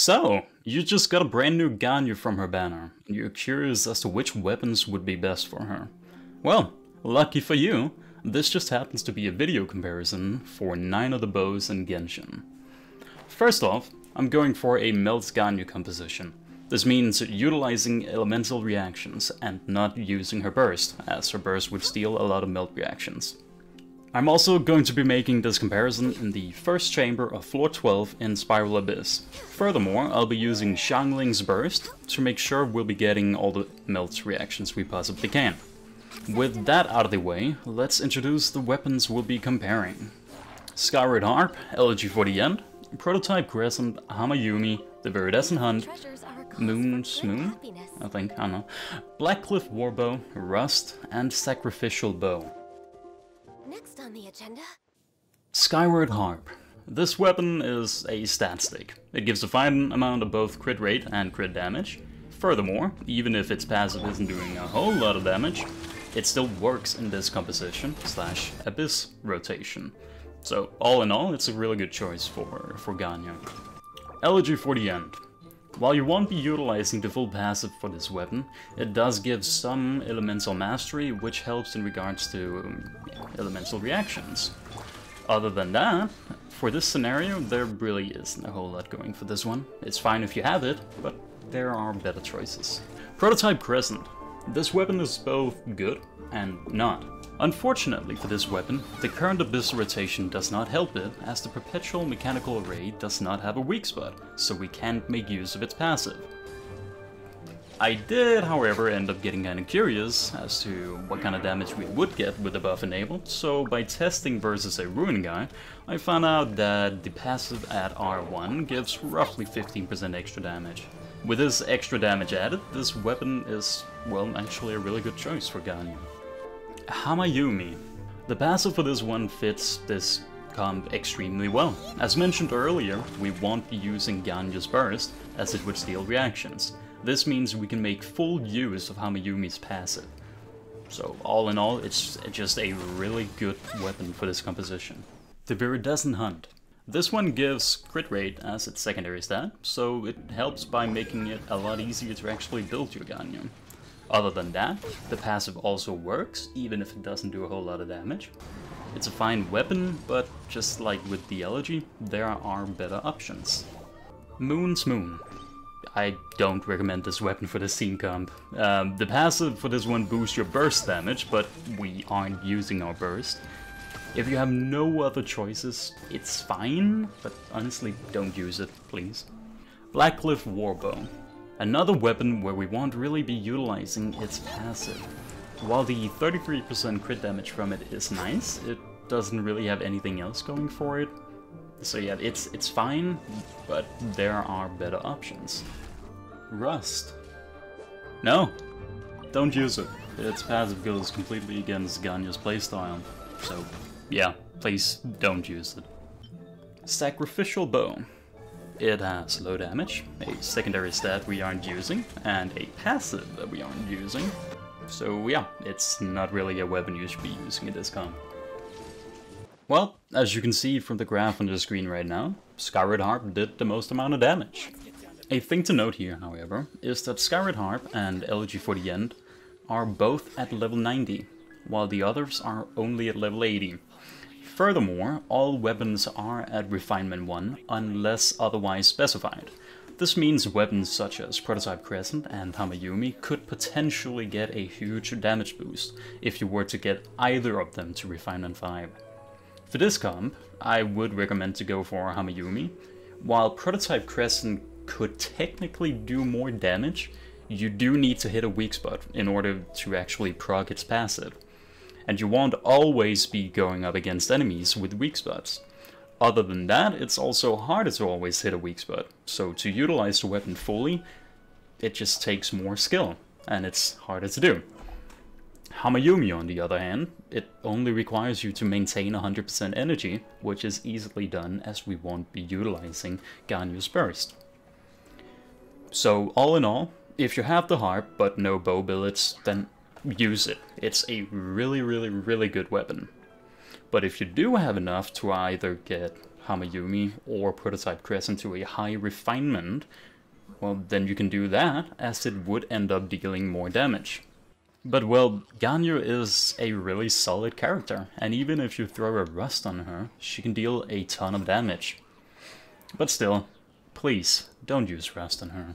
So, you just got a brand new Ganyu from her banner, and you're curious as to which weapons would be best for her. Well, lucky for you, this just happens to be a video comparison for 9 of the bows in Genshin. First off, I'm going for a Melt Ganyu composition. This means utilizing elemental reactions and not using her burst, as her burst would steal a lot of melt reactions. I'm also going to be making this comparison in the first chamber of floor 12 in Spiral Abyss. Furthermore, I'll be using Xiangling's burst to make sure we'll be getting all the melt reactions we possibly can. With that out of the way, let's introduce the weapons we'll be comparing. Skyward Harp, Elegy for the End, Prototype Crescent, Hamayumi, the Viridescent Hunt, Mouun, I don't know, Blackcliff Warbow, Rust, and Sacrificial Bow. Next on the agenda, Skyward Harp. This weapon is a stat stick. It gives a fine amount of both crit rate and crit damage. Furthermore, even if its passive isn't doing a whole lot of damage, it still works in this composition / Abyss rotation. So all in all, it's a really good choice for Ganyu. Elegy for the End. While you won't be utilizing the full passive for this weapon, it does give some elemental mastery, which helps in regards to elemental reactions. Other than that, for this scenario, there really isn't a whole lot going for this one. It's fine if you have it, but there are better choices. Prototype Crescent. This weapon is both good and not. Unfortunately for this weapon, the current Abyss rotation does not help it, as the Perpetual Mechanical Array does not have a weak spot, so we can't make use of its passive. I did, however, end up getting kinda curious as to what kind of damage we would get with the buff enabled, so by testing versus a Ruin guy, I found out that the passive at R1 gives roughly 15% extra damage. With this extra damage added, this weapon is, well, actually a really good choice for Ganyu. Hamayumi. The passive for this one fits this comp extremely well. As mentioned earlier, we won't be using Ganyu's burst, as it would steal reactions. This means we can make full use of Hamayumi's passive. So all in all, it's just a really good weapon for this composition. The Viridescent Hunt. This one gives crit rate as its secondary stat, so it helps by making it a lot easier to actually build your Ganyu. Other than that, the passive also works, even if it doesn't do a whole lot of damage. It's a fine weapon, but just like with the Elegy, there are better options. Mouun. I don't recommend this weapon for the scene comp. The passive for this one boosts your burst damage, but we aren't using our burst. If you have no other choices, it's fine, but honestly, don't use it, please. Blackcliff Warbow. Another weapon where we won't really be utilizing its passive. While the 33% crit damage from it is nice, it doesn't really have anything else going for it. So yeah, it's fine, but there are better options. Rust. No, don't use it. Its passive goes completely against Ganyu's playstyle. So yeah, please don't use it. Sacrificial Bow. It has low damage, a secondary stat we aren't using, and a passive that we aren't using. So yeah, it's not really a weapon you should be using in this comp. Well, as you can see from the graph on the screen right now, Skyward Harp did the most amount of damage. A thing to note here, however, is that Skyward Harp and Elegy for the End are both at level 90, while the others are only at level 80. Furthermore, all weapons are at Refinement 1 unless otherwise specified. This means weapons such as Prototype Crescent and Hamayumi could potentially get a huge damage boost if you were to get either of them to Refinement 5. For this comp, I would recommend to go for Hamayumi. While Prototype Crescent could technically do more damage, you do need to hit a weak spot in order to actually proc its passive. And you won't always be going up against enemies with weak spots. Other than that, it's also harder to always hit a weak spot, so to utilize the weapon fully, it just takes more skill, and it's harder to do. Hamayumi, on the other hand, it only requires you to maintain 100% energy, which is easily done as we won't be utilizing Ganyu's burst. So all in all, if you have the harp but no bow billets, then use it. It's a really good weapon. But if you do have enough to either get Hamayumi or prototype Crescent to a high refinement, well, then you can do that, as it would end up dealing more damage. But well, Ganyu is a really solid character, and even if you throw a rust on her, she can deal a ton of damage. But still, please, don't use rust on her.